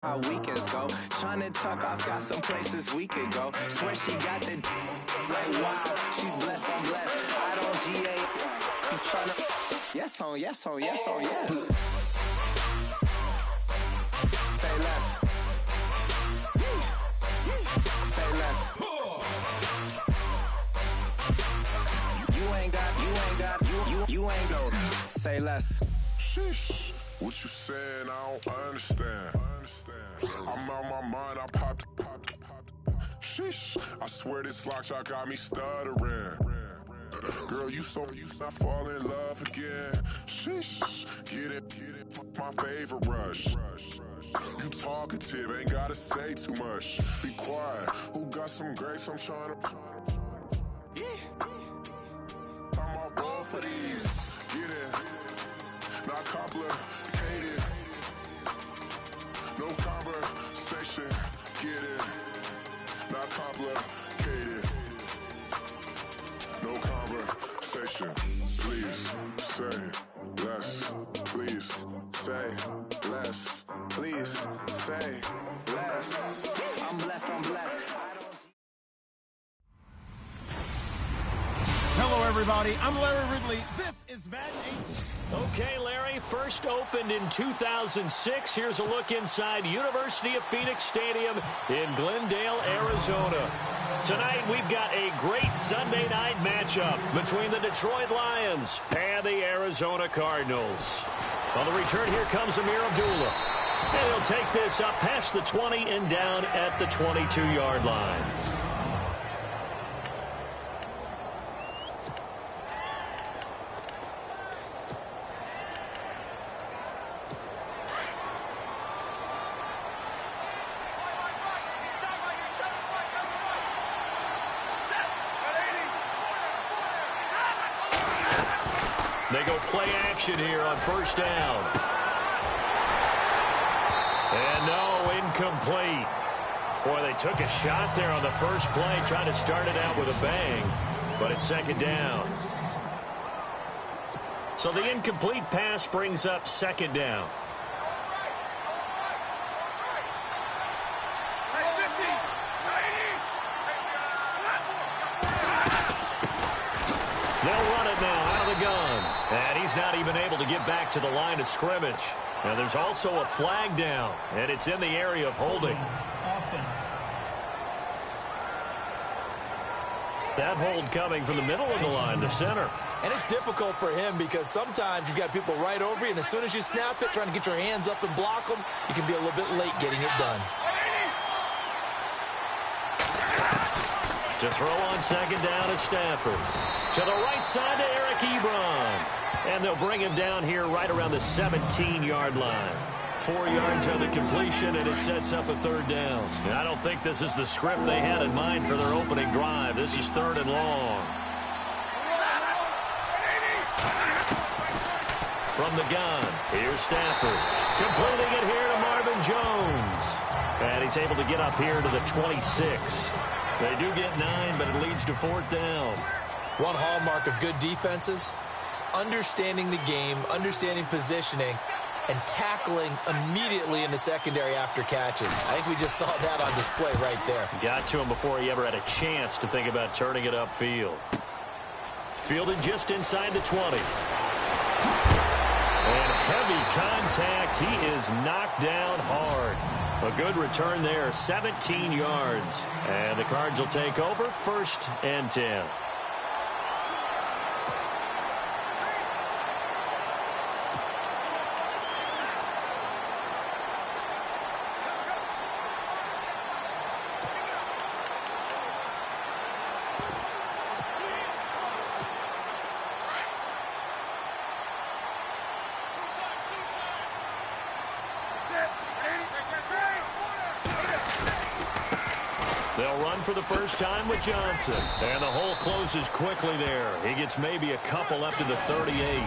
How weekends go, tryna tuck off, got some places we could go. Swear she got the like wow, she's blessed, I'm blessed. I don't GA, you tryna yes on, yes on, yes on, yes. Say less. Say less. You ain't go. Say less. Sheesh. What you saying? I don't understand. I'm out my mind. I popped. Sheesh. I swear this lock shot got me stuttering. Girl, you not fall in love again. Sheesh. Get it. My favorite rush. You talkative, ain't gotta say too much. Be quiet. Who got some grapes? I'm trying to. I'm all roll for these. Get it. Not complicated. No conversation. Get it. Not complicated. No conversation. Please say less. Please say less. Please say less. I'm blessed, I'm blessed. Hello, everybody. I'm Larry Ridley. This is Madden 18. Okay, Larry, first opened in 2006. Here's a look inside University of Phoenix Stadium in Glendale, Arizona. Tonight, we've got a great Sunday night matchup between the Detroit Lions and the Arizona Cardinals. On the return, here comes Amir Abdullah. And he'll take this up past the 20 and down at the 22-yard line. They go play action here on first down. And no, incomplete. Boy, they took a shot there on the first play, trying to start it out with a bang, but it's second down. So the incomplete pass brings up second down. They'll run it now out of the gun. And he's not even able to get back to the line of scrimmage. Now there's also a flag down, and it's in the area of holding. Offense. That hold coming from the middle of the line, the center. And it's difficult for him because sometimes you've got people right over you, and as soon as you snap it, trying to get your hands up and block them, you can be a little bit late getting it done. To throw on second down is Stafford. To the right side to Eric Ebron. And they'll bring him down here right around the 17-yard line. 4 yards on the completion, and it sets up a third down. And I don't think this is the script they had in mind for their opening drive. This is third and long. From the gun, here's Stafford. Completing it here to Marvin Jones. And he's able to get up here to the 26. They do get 9, but it leads to fourth down. One hallmark of good defenses is understanding the game, understanding positioning, and tackling immediately in the secondary after catches. I think we just saw that on display right there. Got to him before he ever had a chance to think about turning it upfield. Fielded just inside the 20. And heavy contact. He is knocked down hard. A good return there, 17 yards. And the Cards will take over, 1st and 10. They'll run for the first time with Johnson. And the hole closes quickly there. He gets maybe a couple up to the 38.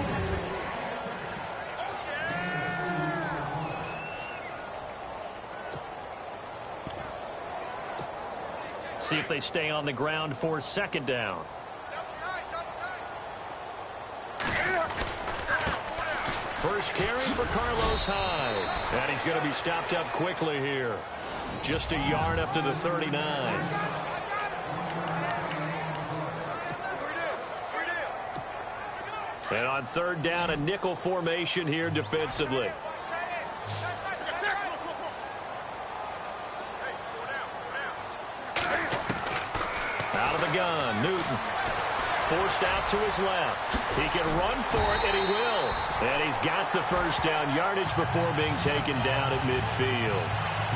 See if they stay on the ground for second down. first carry for Carlos Hyde. And he's going to be stopped up quickly here. Just a yard up to the 39. And on third down, a nickel formation here defensively. Out of the gun, Newton. Forced out to his left. He can run for it, and he will. And he's got the first down yardage before being taken down at midfield.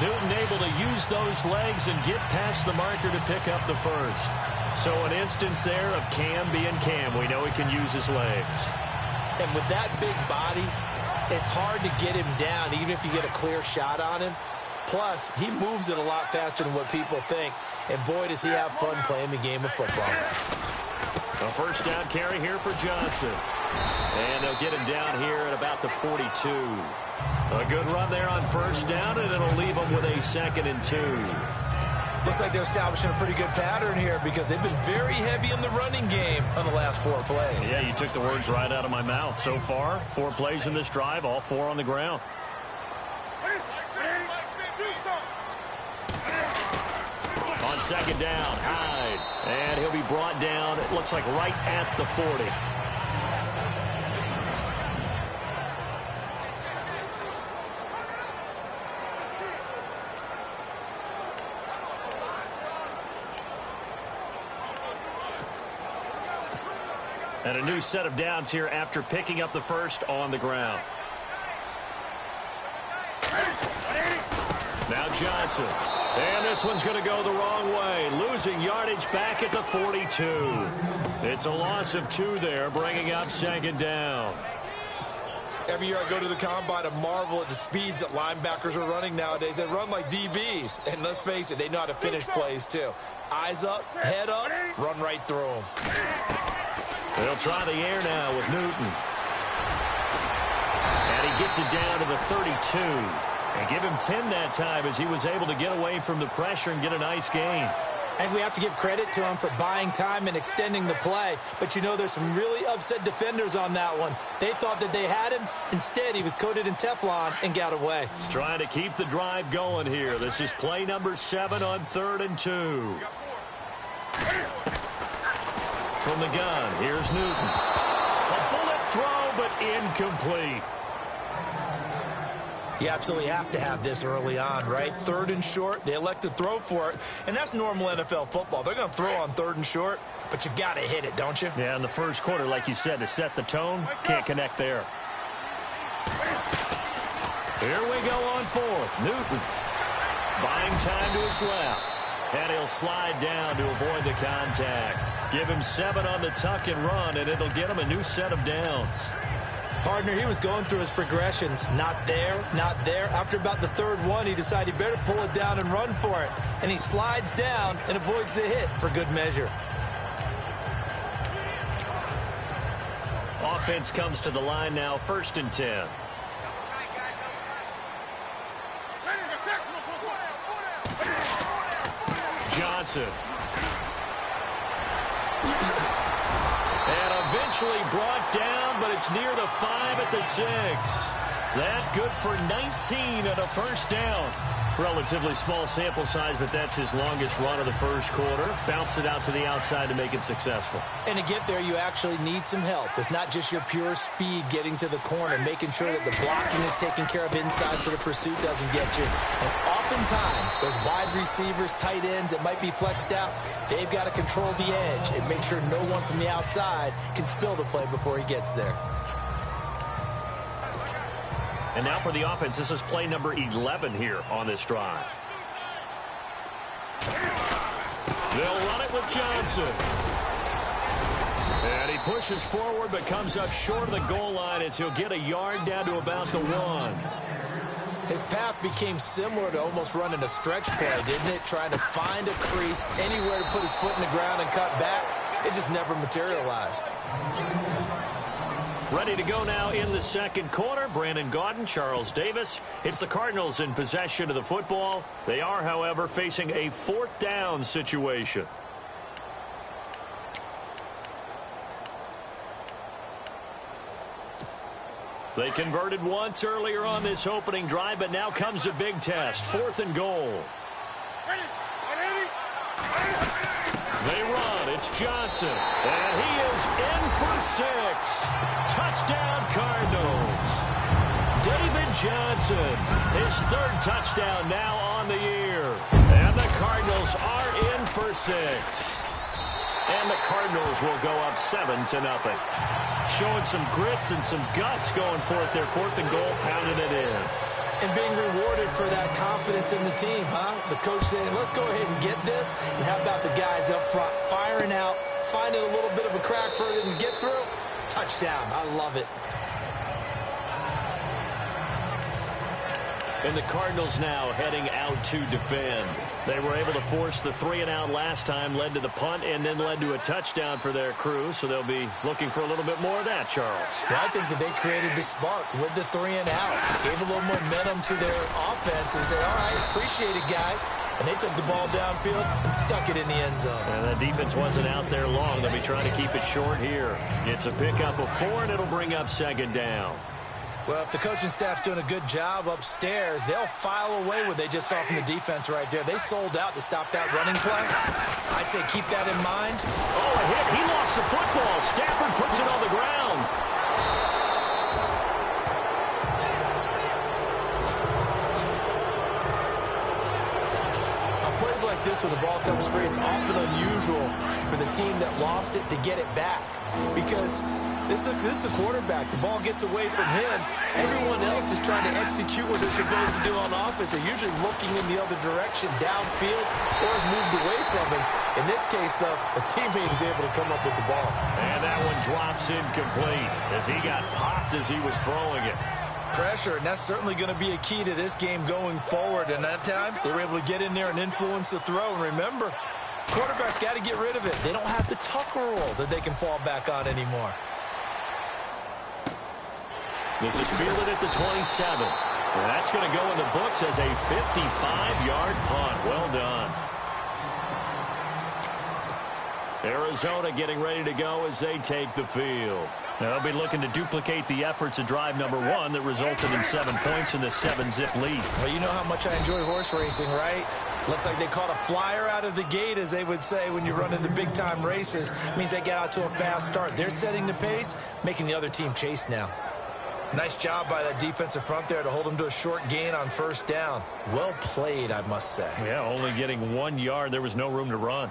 Newton able to use those legs and get past the marker to pick up the first. So an instance there of Cam being Cam. We know he can use his legs. And with that big body, it's hard to get him down, even if you get a clear shot on him. Plus, he moves it a lot faster than what people think. And boy, does he have fun playing the game of football. A first down carry here for Johnson. And they'll get him down here at about the 42. A good run there on first down, and it'll leave them with a 2nd and 2. Looks like they're establishing a pretty good pattern here because they've been very heavy in the running game on the last 4 plays. Yeah, you took the words right out of my mouth. So far, 4 plays in this drive, all 4 on the ground. On second down, Hyde. And he'll be brought down, it looks like right at the 40. And a new set of downs here after picking up the first on the ground. Now Johnson. And this one's going to go the wrong way. Losing yardage back at the 42. It's a loss of 2 there, bringing up 2nd down. Every year I go to the combine and marvel at the speeds that linebackers are running nowadays. They run like DBs. And let's face it, they know how to finish plays too. Eyes up, head up, run right through them. They'll try the air now with Newton. And he gets it down to the 32. And give him 10 that time as he was able to get away from the pressure and get a nice gain. And we have to give credit to him for buying time and extending the play. But you know, there's some really upset defenders on that one. They thought that they had him. Instead, he was coated in Teflon and got away. Trying to keep the drive going here. This is play number 7 on 3rd and 2. From the gun, here's Newton. A bullet throw, but incomplete. You absolutely have to have this early on, right? 3rd and short, they elect to throw for it, and that's normal NFL football. They're going to throw on 3rd and short, but you've got to hit it, don't you? Yeah, in the first quarter, like you said, to set the tone, can't connect there. Here we go on 4th. Newton buying time to his left, and he'll slide down to avoid the contact. Give him 7 on the tuck and run, and it'll get him a new set of downs. Partner, he was going through his progressions. Not there, not there. After about the 3rd one, he decided he better pull it down and run for it. And he slides down and avoids the hit for good measure. Offense comes to the line now, 1st and 10. Johnson. And eventually brought down, but it's near the 5 at the 6. That good for 19 and a first down. Relatively small sample size, but that's his longest run of the first quarter. Bounced it out to the outside to make it successful. And to get there, you actually need some help. It's not just your pure speed getting to the corner, making sure that the blocking is taken care of inside so the pursuit doesn't get you. And oftentimes, those wide receivers, tight ends that might be flexed out, they've got to control the edge and make sure no one from the outside can spill the play before he gets there. And now for the offense, this is play number 11 here on this drive. They'll run it with Johnson. And he pushes forward but comes up short of the goal line as he'll get a yard down to about the 1. His path became similar to almost running a stretch play, didn't it? Trying to find a crease, anywhere to put his foot in the ground and cut back. It just never materialized. Ready to go now in the second quarter. Brandon Gaudin, Charles Davis. It's the Cardinals in possession of the football. They are, however, facing a 4th down situation. They converted once earlier on this opening drive, but now comes a big test. 4th and goal. They run. It's Johnson. And he is in for 6. Touchdown, Cardinals. David Johnson, his 3rd touchdown now on the year. And the Cardinals are in for 6. And the Cardinals will go up 7-0. Showing some grits and some guts going for it. Their 4th and goal, pounding it in. And being rewarded for that confidence in the team, huh? The coach saying, let's go ahead and get this. And how about the guys up front firing out, finding a little bit of a crack for them to get through? Touchdown. I love it. And the Cardinals now heading out to defend. They were able to force the 3-and-out last time, led to the punt, and then led to a touchdown for their crew. So they'll be looking for a little bit more of that, Charles. Yeah, I think that they created the spark with the 3-and-out. Gave a little momentum to their offense. They said, all right, appreciate it, guys. And they took the ball downfield and stuck it in the end zone. And that defense wasn't out there long. They'll be trying to keep it short here. It's a pickup of 4, and it'll bring up 2nd down. Well, if the coaching staff's doing a good job upstairs, they'll file away what they just saw from the defense right there. They sold out to stop that running play. I'd say keep that in mind. Oh, a hit. He lost the football. Stafford puts it on the ground. On plays like this where the ball comes free, it's often unusual for the team that lost it to get it back because this is the quarterback. The ball gets away from him. Everyone else is trying to execute what they're supposed to do on offense. They're usually looking in the other direction, downfield, or moved away from him. In this case, though, a teammate is able to come up with the ball. And that one drops incomplete as he got popped as he was throwing it. Pressure, and that's certainly going to be a key to this game going forward. And that time, they were able to get in there and influence the throw. And remember, quarterbacks got to get rid of it. They don't have the tuck rule that they can fall back on anymore. This is fielded at the 27. And that's going to go in the books as a 55-yard punt. Well done. Arizona getting ready to go as they take the field. Now they'll be looking to duplicate the efforts of drive number 1 that resulted in 7 points in the 7-zip lead. Well, you know how much I enjoy horse racing, right? Looks like they caught a flyer out of the gate, as they would say when you're running the big-time races. Means they get out to a fast start. They're setting the pace, making the other team chase now. Nice job by that defensive front there to hold them to a short gain on 1st down. Well played, I must say. Yeah, only getting 1 yard. There was no room to run.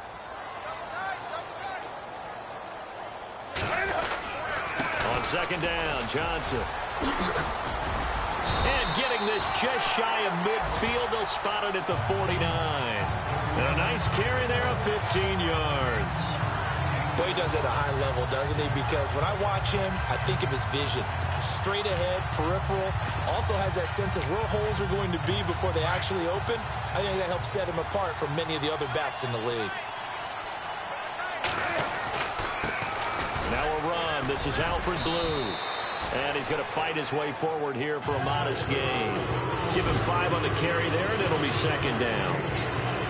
On 2nd down, Johnson. And getting this just shy of midfield. They'll spot it at the 49. And a nice carry there of 15 yards. Boy, he does it at a high level, doesn't he? Because when I watch him, I think of his vision. Straight ahead, peripheral. Also has that sense of where holes are going to be before they actually open. I think that helps set him apart from many of the other backs in the league. Now a run. This is Alfred Blue. And he's going to fight his way forward here for a modest gain. Give him 5 on the carry there, and it'll be 2nd down.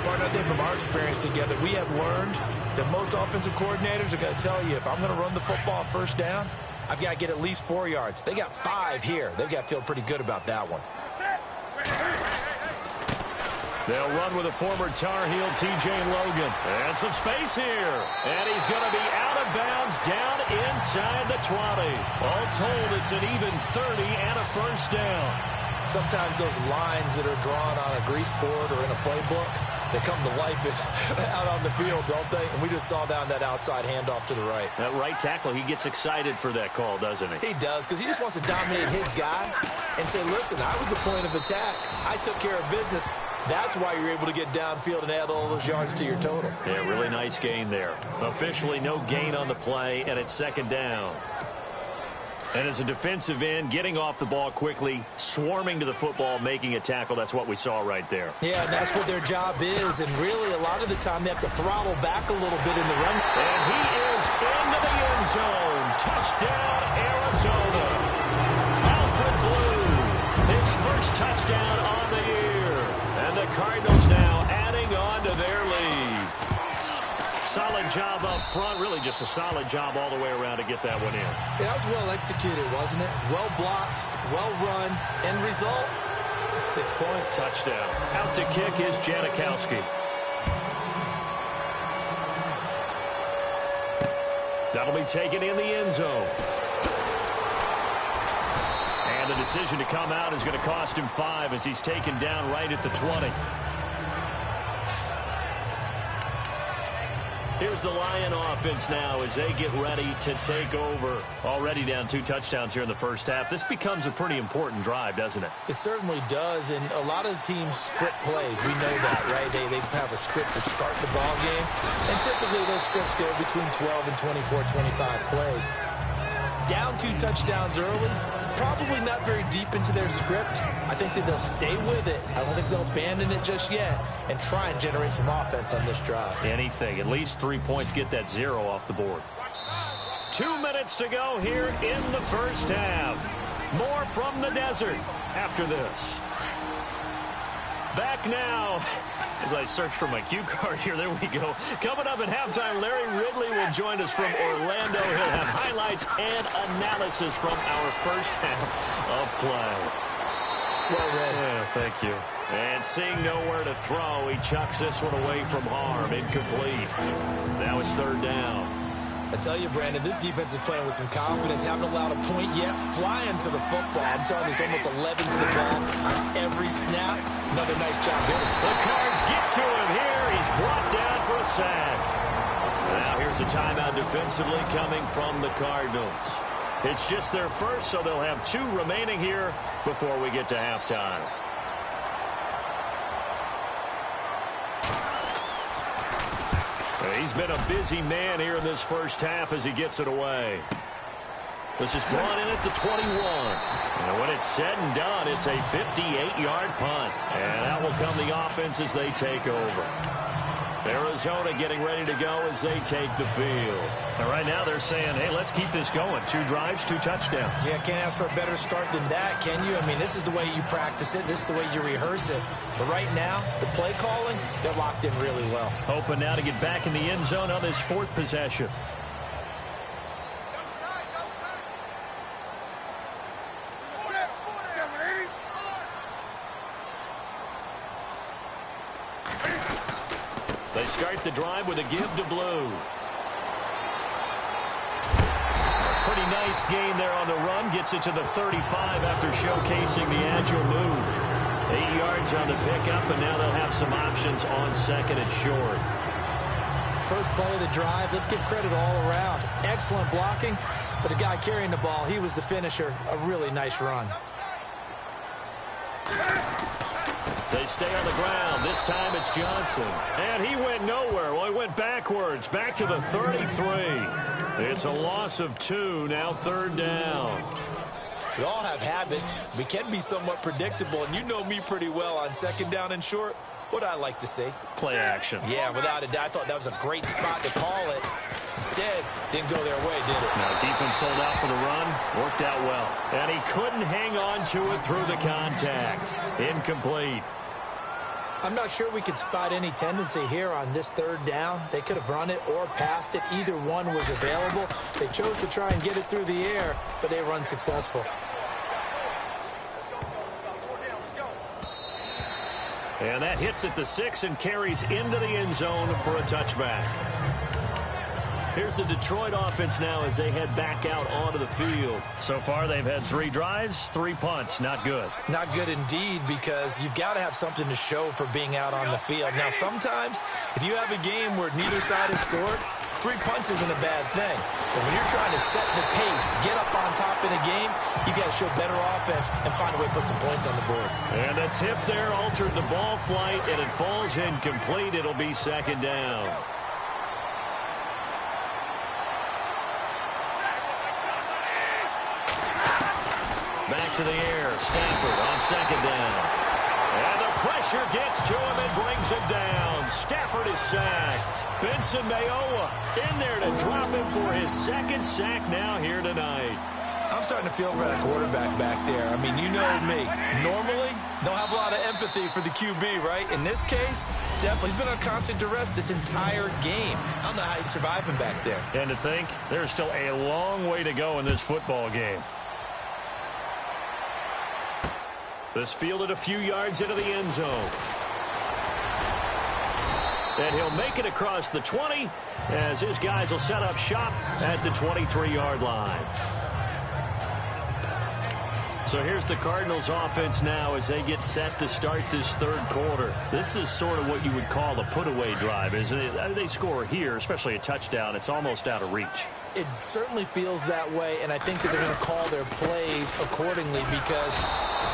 Partner, I think from our experience together, we have learned that most offensive coordinators are going to tell you, if I'm going to run the football on 1st down, I've got to get at least 4 yards. They got 5 here. They've got to feel pretty good about that one. They'll run with a former Tar Heel, T.J. Logan. And some space here. And he's going to be out of bounds down inside the 20. All told, it's an even 30 and a 1st down. Sometimes those lines that are drawn on a grease board or in a playbook, they come to life out on the field, don't they? And we just saw down that outside handoff to the right. That right tackle, he gets excited for that call, doesn't he? He does, because he just wants to dominate his guy and say, listen, I was the point of attack. I took care of business. That's why you're able to get downfield and add all those yards to your total. Yeah, really nice gain there. Officially no gain on the play, and it's 2nd down. And as a defensive end, getting off the ball quickly, swarming to the football, making a tackle, that's what we saw right there. Yeah, and that's what their job is. And really, a lot of the time, they have to throttle back a little bit in the run. And he is into the end zone. Touchdown, Arizona. Alfred Blue, his 1st touchdown on the year. And the Cardinals now adding on to their lead. solid job up front. Really just a solid job all the way around to get that one in. Yeah, that was well executed, wasn't it? Well blocked, well run. End result, 6 points. Touchdown. Out to kick is Janikowski. That'll be taken in the end zone. And the decision to come out is going to cost him 5 as he's taken down right at the 20. Here's the Lion offense now as they get ready to take over. Already down 2 touchdowns here in the first half. This becomes a pretty important drive, doesn't it? It certainly does, and a lot of the teams script plays. We know that, right? They have a script to start the ball game, and typically those scripts go between 12 and 24, 25 plays. Down 2 touchdowns early, probably not very deep into their script. I think that they'll stay with it. I don't think they'll abandon it just yet and try and generate some offense on this drive. Anything. At least 3 points, get that 0 off the board. 2 minutes to go here in the first half. More from the desert after this. Back now. As I search for my cue card here, there we go. Coming up at halftime, Larry Ridley will join us from Orlando. He'll have highlights and analysis from our first half of play. Well read. Yeah, thank you. And seeing nowhere to throw, he chucks this one away from harm. Incomplete. Now it's 3rd down. I tell you, Brandon, this defense is playing with some confidence. Haven't allowed a point yet. Flying to the football. I'm telling you, it's almost 11 to the ball on every snap. Another nice job there. The Cards get to him here. He's brought down for a sack. Now here's a timeout defensively coming from the Cardinals. It's just their first, so they'll have 2 remaining here before we get to halftime. He's been a busy man here in this first half as he gets it away. This is brought in at the 21. And when it's said and done, it's a 58-yard punt. And out will come the offense as they take over. Arizona getting ready to go as they take the field. And right now they're saying, hey, let's keep this going. 2 drives, 2 touchdowns. Yeah, can't ask for a better start than that, can you? I mean, this is the way you practice it. This is the way you rehearse it. But right now, the play calling, they're locked in really well. Hoping now to get back in the end zone on this 4th possession. They start the drive with a give to Blue. Pretty nice gain there on the run. Gets it to the 35 after showcasing the agile move. 8 yards on the pickup, and now they'll have some options on 2nd and short. First play of the drive. Let's give credit all around. Excellent blocking, but the guy carrying the ball, he was the finisher. A really nice run. They stay on the ground. This time it's Johnson. And he went nowhere. Well, he went backwards. Back to the 33. It's a loss of 2. Now 3rd down. We all have habits. We can be somewhat predictable. And you know me pretty well on 2nd down and short. What I like to see. Play action. Yeah, without a doubt. I thought that was a great spot to call it. Instead, didn't go their way, did it? Now, defense sold out for the run. Worked out well. And he couldn't hang on to it through the contact. Incomplete. I'm not sure we could spot any tendency here on this 3rd down. They could have run it or passed it. Either one was available. They chose to try and get it through the air, but they were unsuccessful. And that hits at the 6 and carries into the end zone for a touchback. Here's the Detroit offense now as they head back out onto the field. So far, they've had 3 drives, 3 punts. Not good. Not good indeed, because you've got to have something to show for being out on the field. Now, sometimes, if you have a game where neither side has scored, 3 punts isn't a bad thing. But when you're trying to set the pace, get up on top in a game, you got to show better offense and find a way to put some points on the board. And the tip there altered the ball flight, and it falls incomplete. It'll be 2nd down. Back to the air. Stafford on 2nd down. And the pressure gets to him and brings him down. Stafford is sacked. Benson Mayowa in there to drop him for his 2nd sack now here tonight. I'm starting to feel for that quarterback back there. I mean, you know me. Normally, don't have a lot of empathy for the QB, right? In this case, definitely. He's been on constant duress this entire game. I don't know how he's surviving back there. And to think, there's still a long way to go in this football game. This fielded a few yards into the end zone. And he'll make it across the 20 as his guys will set up shop at the 23-yard line. So here's the Cardinals offense now as they get set to start this third quarter. This is sort of what you would call a put-away drive, isn't it? They score here, especially a touchdown. It's almost out of reach. It certainly feels that way, and I think that they're going to call their plays accordingly because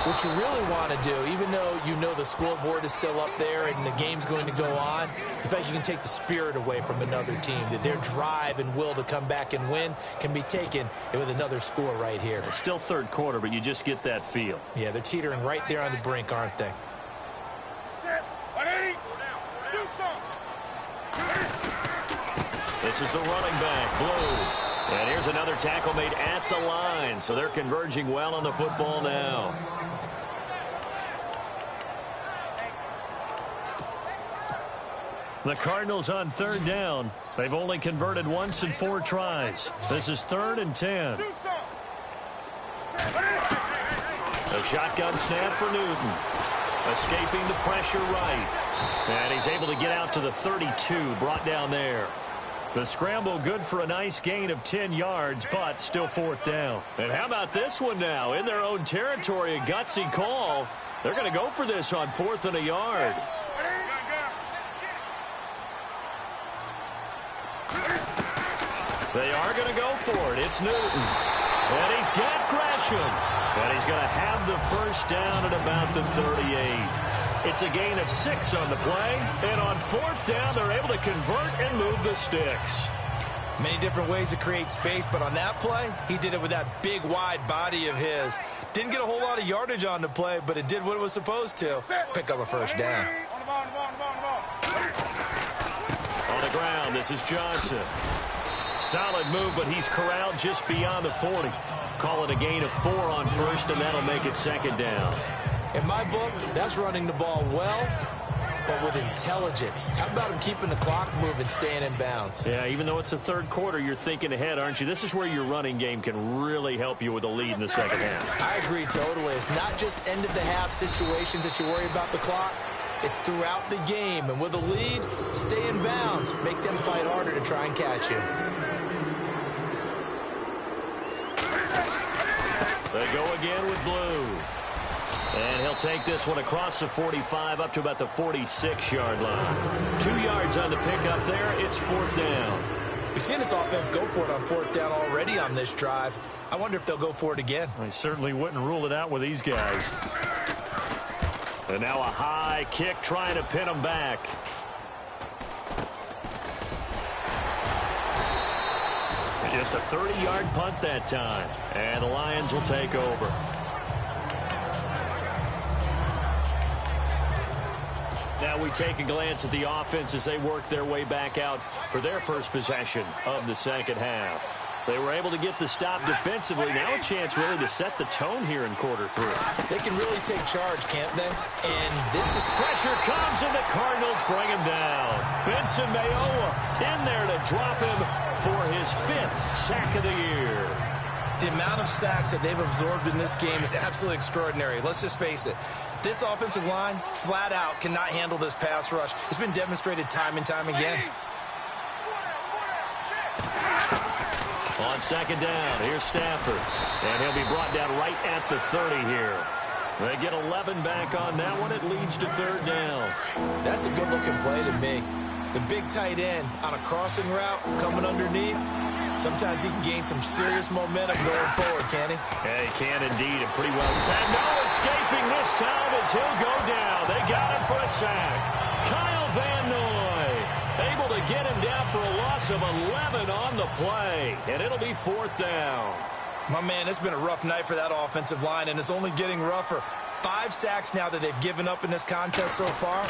what you really want to do, even though you know the scoreboard is still up there and the game's going to go on, in fact, you can take the spirit away from another team, that their drive and will to come back and win can be taken with another score right here. It's still third quarter, but you just get that feel. Yeah, they're teetering right there on the brink, aren't they? This is the running back, Blue. And here's another tackle made at the line, so they're converging well on the football now. The Cardinals on third down. They've only converted once in 4 tries. This is 3rd and 10. A shotgun snap for Newton. Escaping the pressure right. And he's able to get out to the 32, brought down there. The scramble good for a nice gain of 10 yards, but still 4th down. And how about this one now? In their own territory, a gutsy call. They're going to go for this on 4th and a yard. They are going to go for it. It's Newton. And he's got Gresham. And he's going to have the first down at about the 38. It's a gain of 6 on the play. And on 4th down, they're able to convert and move the sticks. Many different ways to create space, but on that play, he did it with that big, wide body of his. Didn't get a whole lot of yardage on the play, but it did what it was supposed to. Pick up a first down. On the ground, this is Johnson. Solid move, but he's corralled just beyond the 40. Call it a gain of 4 on 1st, and that'll make it 2nd down. In my book, that's running the ball well, but with intelligence. How about him keeping the clock moving, staying in bounds? Yeah, even though it's the third quarter, you're thinking ahead, aren't you? This is where your running game can really help you with a lead in the second half. I agree totally. It's not just end-of-the-half situations that you worry about the clock. It's throughout the game. And with a lead, stay in bounds. Make them fight harder to try and catch you. They go again with Blue. And he'll take this one across the 45 up to about the 46-yard line. 2 yards on the pickup there. It's 4th down. We've seen this offense go for it on 4th down already on this drive. I wonder if they'll go for it again. I certainly wouldn't rule it out with these guys. And now a high kick trying to pin them back. Just a 30-yard punt that time. And the Lions will take over. Now we take a glance at the offense as they work their way back out for their first possession of the second half. They were able to get the stop defensively. Now a chance really to set the tone here in quarter 3. They can really take charge, can't they? And this is... Pressure comes and the Cardinals bring him down. Benson Mayowa in there to drop him for his 5th sack of the year. The amount of sacks that they've absorbed in this game is absolutely extraordinary. Let's just face it. This offensive line, flat out, cannot handle this pass rush. It's been demonstrated time and time again. On 2nd down, here's Stafford. And he'll be brought down right at the 30 here. They get 11 back on that one. It leads to 3rd down. That's a good-looking play to me. The big tight end on a crossing route coming underneath. Sometimes he can gain some serious momentum going forward, can he? Yeah, he can indeed, and pretty well. And no escaping this time as he'll go down. They got him for a sack. Kyle Van Noy able to get him down for a loss of 11 on the play. And it'll be 4th down. My man, it's been a rough night for that offensive line, and it's only getting rougher. 5 sacks now that they've given up in this contest so far.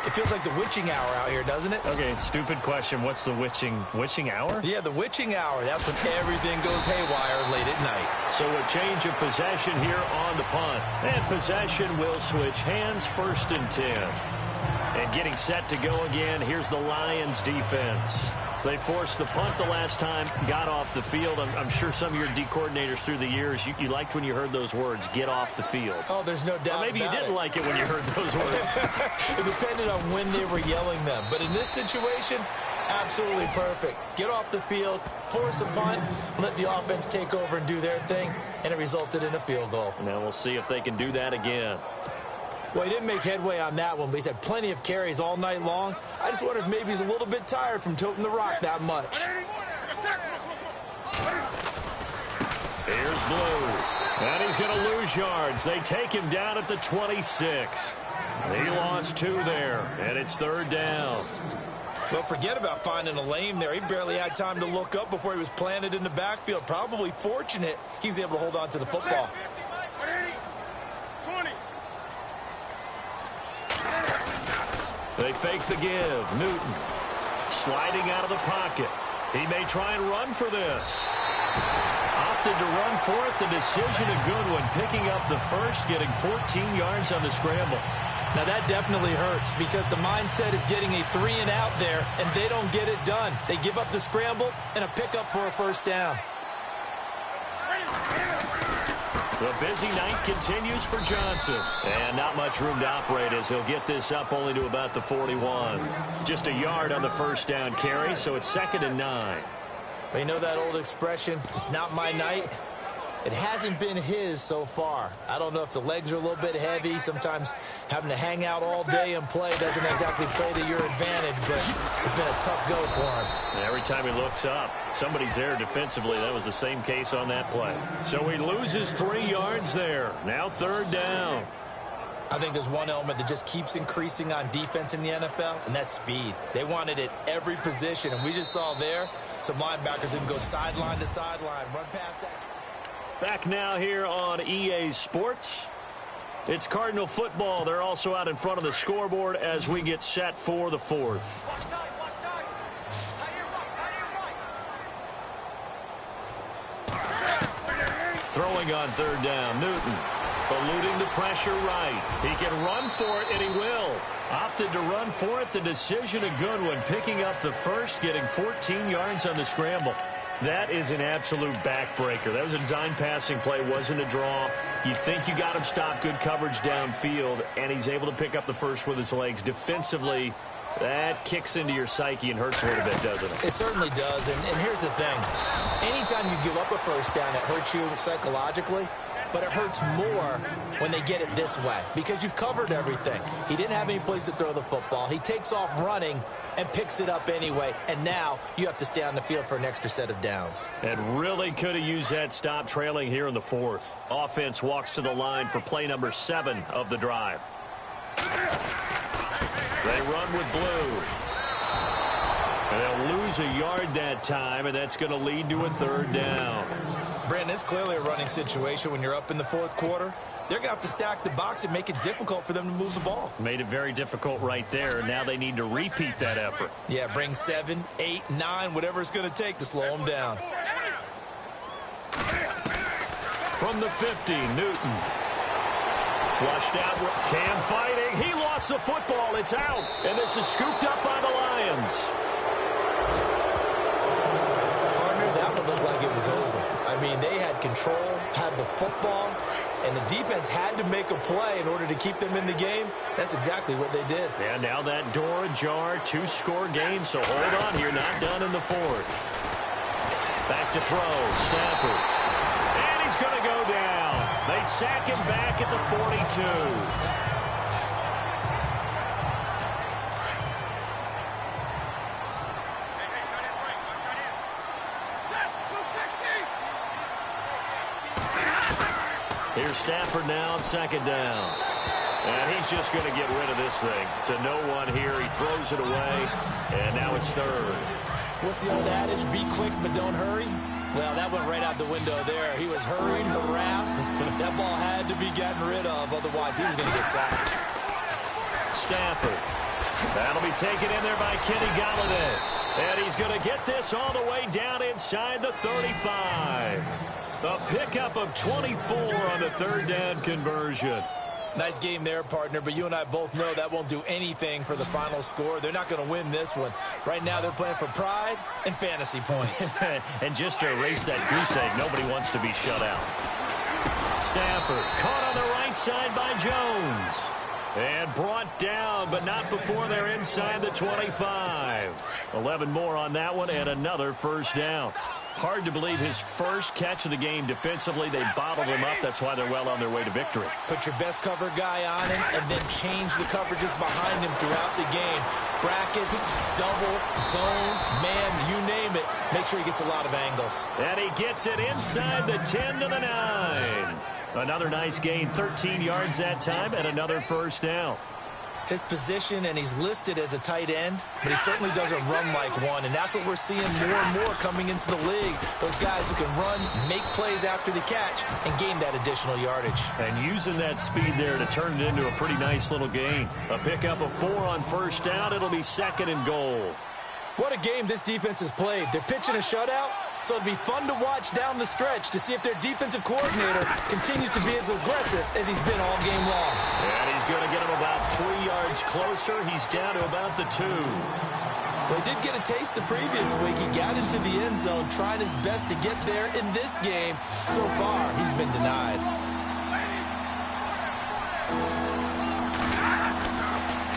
It feels like the witching hour out here, doesn't it? Okay, stupid question. What's the witching hour? Yeah, the witching hour. That's when everything goes haywire late at night. So a change of possession here on the punt. And possession will switch hands, 1st and 10. And getting set to go again, here's the Lions defense. They forced the punt the last time, got off the field. I'm sure some of your D coordinators through the years, you liked when you heard those words, get off the field. Oh, there's no doubt. Or maybe you didn't like it when you heard those words. It depended on when they were yelling them. But in this situation, absolutely perfect. Get off the field, force a punt, let the offense take over and do their thing, and it resulted in a field goal. Now we'll see if they can do that again. Well, he didn't make headway on that one, but he's had plenty of carries all night long. I just wonder if maybe he's a little bit tired from toting the rock that much. Here's Blue. And he's going to lose yards. They take him down at the 26. He lost 2 there, and it's 3rd down. Well, forget about finding a lane there. He barely had time to look up before he was planted in the backfield. Probably fortunate he was able to hold on to the football. They fake the give. Newton sliding out of the pocket. He may try and run for this. Opted to run for it. The decision a good one. Picking up the first, getting 14 yards on the scramble. Now that definitely hurts because the mindset is getting a 3-and-out there, and they don't get it done. They give up the scramble and a pickup for a 1st down. The busy night continues for Johnson. And not much room to operate as he'll get this up only to about the 41. Just a yard on the 1st down carry, so it's 2nd and 9. Well, you know that old expression, it's not my night? It hasn't been his so far. I don't know if the legs are a little bit heavy. Sometimes having to hang out all day and play doesn't exactly play to your advantage, but it's been a tough go for him. And every time he looks up, somebody's there defensively. That was the same case on that play. So he loses 3 yards there. Now 3rd down. I think there's one element that just keeps increasing on defense in the NFL, and that's speed. They want it at every position, and we just saw there some linebackers that can go sideline to sideline, run past that. Back now here on EA Sports. It's Cardinal football. They're also out in front of the scoreboard as we get set for the 4th. Throwing on 3rd down, Newton. Eluding the pressure right. He can run for it, and he will. Opted to run for it. The decision a good one. Picking up the first, getting 14 yards on the scramble. That is an absolute backbreaker. That was a design passing play, wasn't a draw. You think you got him stopped, good coverage downfield, and he's able to pick up the first with his legs. Defensively, that kicks into your psyche and hurts a little bit, doesn't it? It certainly does, and here's the thing. Anytime you give up a 1st down, it hurts you psychologically, but it hurts more when they get it this way because you've covered everything. He didn't have any place to throw the football. He takes off running and picks it up anyway, and now you have to stay on the field for an extra set of downs. And really could have used that stop trailing here in the 4th. Offense walks to the line for play number 7 of the drive. They run with Blue. And they'll lose a yard that time, and that's going to lead to a 3rd down. Brandon, it's clearly a running situation when you're up in the 4th quarter. They're going to have to stack the box and make it difficult for them to move the ball. Made it very difficult right there. Now they need to repeat that effort. Yeah, bring 7, 8, 9, whatever it's going to take to slow them down. From the 50, Newton. Flushed out. Cam fighting. He lost the football. It's out. And this is scooped up by the Lions. Partner, that would look like it was over. I mean, they had control, had the football, and the defense had to make a play in order to keep them in the game. That's exactly what they did. And now that door ajar, 2-score game, so hold on here, not done in the 4th. Back to throw, Stafford. And he's going to go down. They sack him back at the 42. Here's Stafford now on 2nd down. And he's just going to get rid of this thing. To no one here. He throws it away. And now it's 3rd. What's the old adage? Be quick, but don't hurry. Well, that went right out the window there. He was hurried, harassed. That ball had to be gotten rid of. Otherwise, he was going to get sacked. Stafford. That'll be taken in there by Kenny Golladay. And he's going to get this all the way down inside the 35. A pickup of 24 on the third down conversion. Nice game there, partner, but you and I both know that won't do anything for the final score. They're not going to win this one. Right now, they're playing for pride and fantasy points. And just to erase that goose egg, nobody wants to be shut out. Stafford caught on the right side by Jones. And brought down, but not before they're inside the 25. 11 more on that one, and another first down. Hard to believe his first catch of the game defensively. They bottled him up. That's why they're well on their way to victory. Put your best cover guy on him and then change the coverages behind him throughout the game. Brackets, double, zone, man, you name it. Make sure he gets a lot of angles. And he gets it inside the 10 to the 9. Another nice gain, 13 yards that time, and another first down. His position, and he's listed as a tight end, but he certainly doesn't run like one, and that's what we're seeing more and more coming into the league. Those guys who can run, make plays after the catch, and gain that additional yardage. And using that speed there to turn it into a pretty nice little gain. A pickup of 4 on first down. It'll be 2nd and goal. What a game this defense has played. They're pitching a shutout, so it'll be fun to watch down the stretch to see if their defensive coordinator continues to be as aggressive as he's been all game long. And he's going to get him about 3 yards closer. He's down to about the 2. Well, he did get a taste the previous week. He got into the end zone, trying his best to get there in this game. So far, he's been denied.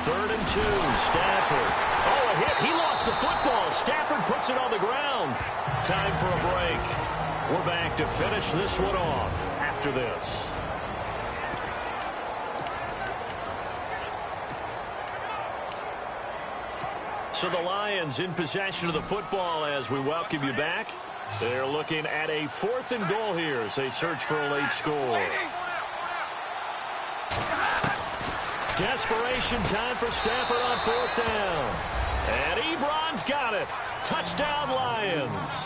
3rd and 2, Stafford. Oh, a hit. He lost the football. Stafford puts it on the ground. Time for a break. We're back to finish this one off after this. So the Lions in possession of the football as we welcome you back. They're looking at a 4th and goal here as they search for a late score. Desperation time for Stafford on 4th down. And Ebron's got it. Touchdown, Lions.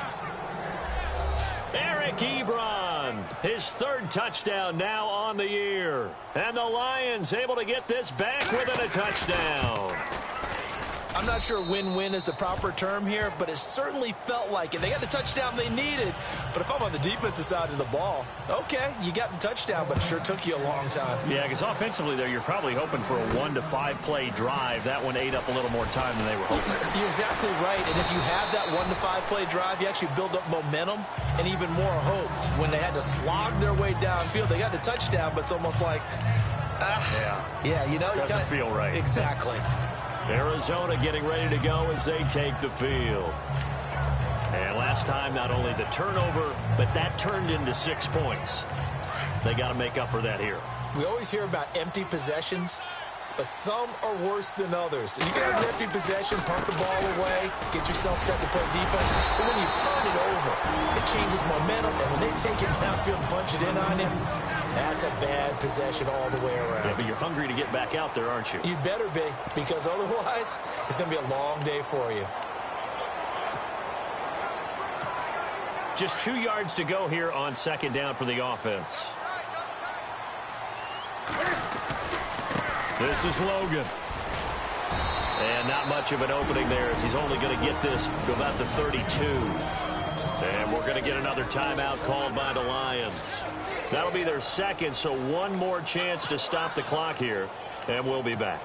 Eric Ebron, his 3rd touchdown now on the year. And the Lions able to get this back within a touchdown. I'm not sure win-win is the proper term here, but it certainly felt like it. They got the touchdown they needed, but if I'm on the defensive side of the ball, okay, you got the touchdown, but it sure took you a long time. Yeah, because offensively there, you're probably hoping for a 1 to 5 play drive. That one ate up a little more time than they were hoping. You're exactly right, and if you have that 1 to 5 play drive, you actually build up momentum and even more hope. When they had to slog their way downfield, they got the touchdown, but it's almost like, yeah, you know, doesn't feel right. Exactly. Arizona getting ready to go as they take the field. And last time, not only the turnover, but that turned into 6 points. They got to make up for that here. We always hear about empty possessions, but some are worse than others. You can have an empty possession, punt the ball away, get yourself set to play defense, but when you turn it over, it changes momentum, and when they take it downfield and punch it in on you, that's a bad possession all the way around. Yeah, but you're hungry to get back out there, aren't you? You better be, because otherwise, it's going to be a long day for you. Just 2 yards to go here on 2nd down for the offense. This is Logan. And not much of an opening there as he's only going to get this to about the 32. And we're going to get another timeout called by the Lions. That'll be their 2nd, so 1 more chance to stop the clock here, and we'll be back.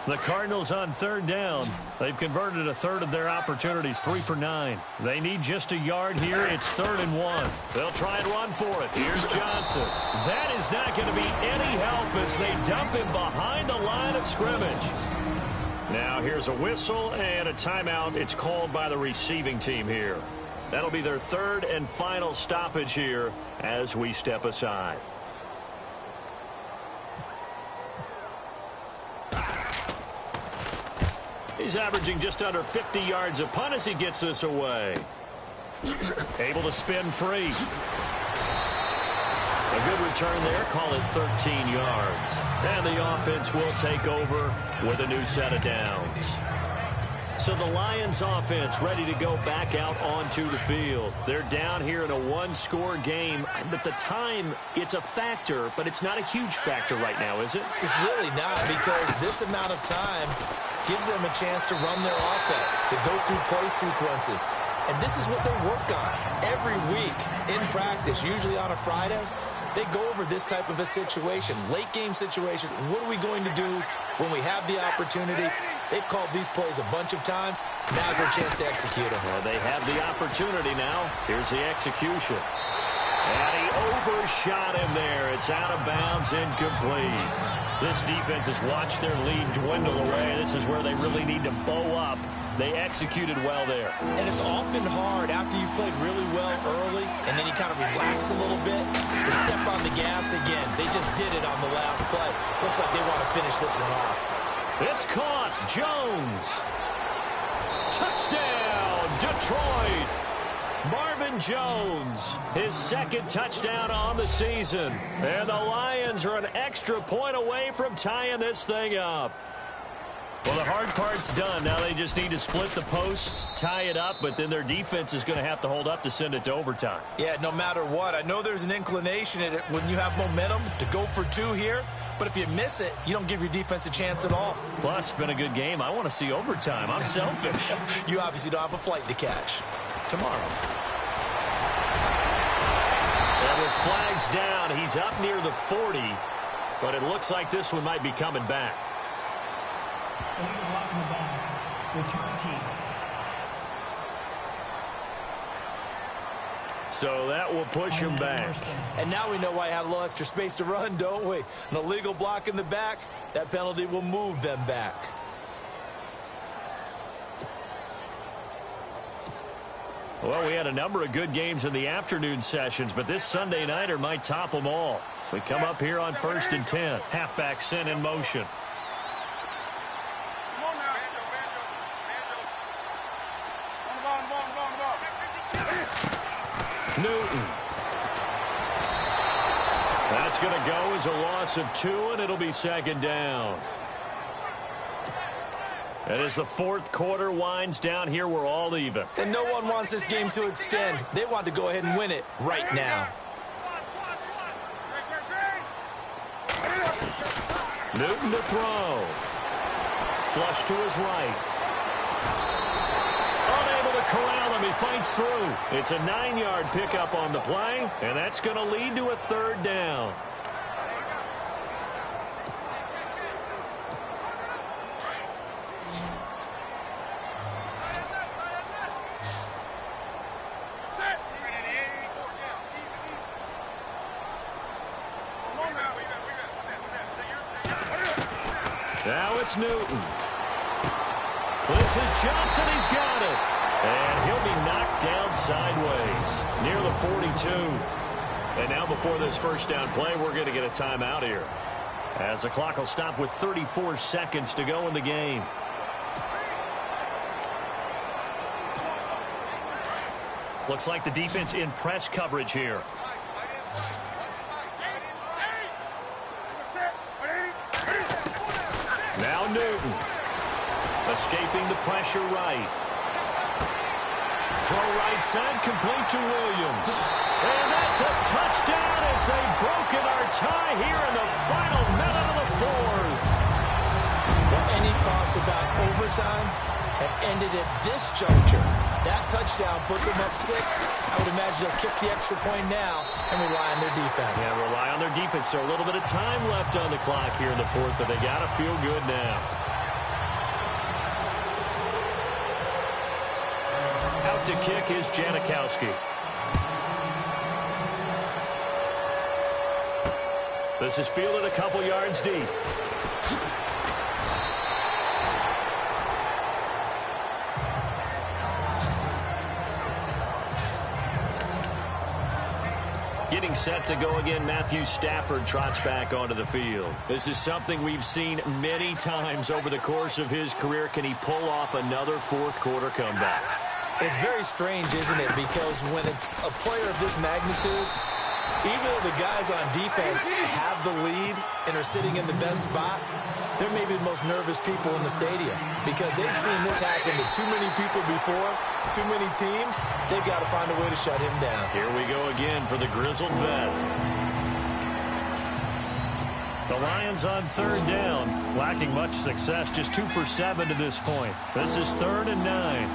The Cardinals on 3rd down. They've converted a 1/3 of their opportunities, 3 for 9. They need just a yard here. It's 3rd and 1. They'll try and run for it. Here's Johnson. That is not going to be any help as they dump him behind the line of scrimmage. Now here's a whistle and a timeout. It's called by the receiving team here. That'll be their 3rd and final stoppage here as we step aside. He's averaging just under 50 yards a punt as he gets this away. Able to spin free. A good return there. Call it 13 yards. And the offense will take over with a new set of downs. So the Lions offense ready to go back out onto the field. They're down here in a one-score game, but the time, it's a factor, but it's not a huge factor right now, is it? It's really not, because this amount of time gives them a chance to run their offense, to go through play sequences. And this is what they work on every week in practice, usually on a Friday. They go over this type of a situation, late-game situation. What are we going to do when we have the opportunity? They've called these plays a bunch of times. Now's their chance to execute them. Well, they have the opportunity now. Here's the execution. And he overshot him there. It's out of bounds, incomplete. This defense has watched their lead dwindle away. This is where they really need to bow up. They executed well there. And it's often hard after you've played really well early and then you kind of relax a little bit to step on the gas again. They just did it on the last play. Looks like they want to finish this one off. It's caught. Jones. Touchdown, Detroit. Marvin Jones, his second touchdown on the season. And the Lions are an extra point away from tying this thing up. Well, the hard part's done. Now they just need to split the posts, tie it up, but then their defense is going to have to hold up to send it to overtime. Yeah, no matter what. I know there's an inclination in it when you have momentum to go for two here, but if you miss it, you don't give your defense a chance at all. Plus, it's been a good game. I want to see overtime. I'm selfish. You obviously don't have a flight to catch. Tomorrow. And with flags down, he's up near the 40, but it looks like this one might be coming back. Return team. So that will push him back. And now we know why I had a little extra space to run, don't we? An illegal block in the back, that penalty will move them back. Well, we had a number of good games in the afternoon sessions, but this Sunday nighter might top them all. So we come up here on 1st and 10. Halfback sent in motion. Newton. That's going to go as a loss of 2, and it'll be second down. And as the fourth quarter winds down here, we're all even. And no one wants this game to extend. They want to go ahead and win it right now. Newton to throw. Flush to his right. Unable to corral him. He fights through. It's a 9-yard pickup on the play, and that's going to lead to a third down. Now it's Newton. This is Johnson. He's got it. And he'll be knocked down sideways near the 42. And now before this first down play, we're going to get a timeout here, as the clock will stop with 34 seconds to go in the game. Looks like the defense in press coverage here. Now Newton. Escaping the pressure right. Throw right side, complete to Williams. And that's a touchdown as they've broken our tie here in the final minute of the fourth. Well, any thoughts about overtime have ended at this juncture. That touchdown puts them up 6. I would imagine they'll kick the extra point now and rely on their defense. Yeah, rely on their defense. So a little bit of time left on the clock here in the fourth, but they got to feel good now. Out to kick is Janikowski. This is fielded a couple yards deep. Getting set to go again, Matthew Stafford trots back onto the field. This is something we've seen many times over the course of his career. Can he pull off another fourth quarter comeback? It's very strange, isn't it? Because when it's a player of this magnitude, even though the guys on defense have the lead and are sitting in the best spot, they're maybe the most nervous people in the stadium because they've seen this happen to too many people before, too many teams. They've got to find a way to shut him down. Here we go again for the grizzled vet. The Lions on third down, lacking much success, just 2 for 7 to this point. This is 3rd and 9.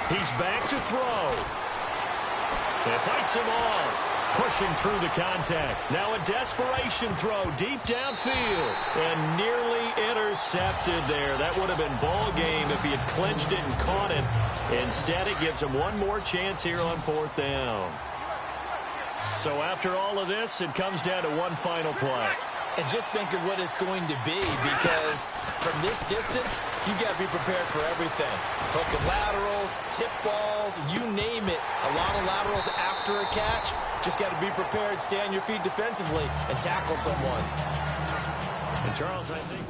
He's back to throw. It fights him off, pushing through the contact. Now a desperation throw deep downfield and nearly intercepted there. That would have been ball game if he had clinched it and caught it. Instead, it gives him one more chance here on 4th down. So after all of this, it comes down to one final play. And just think of what it's going to be, because from this distance, you've got to be prepared for everything. Hook and laterals, tip balls, you name it. A lot of laterals after a catch. Just got to be prepared, stay on your feet defensively, and tackle someone. And Charles, I think...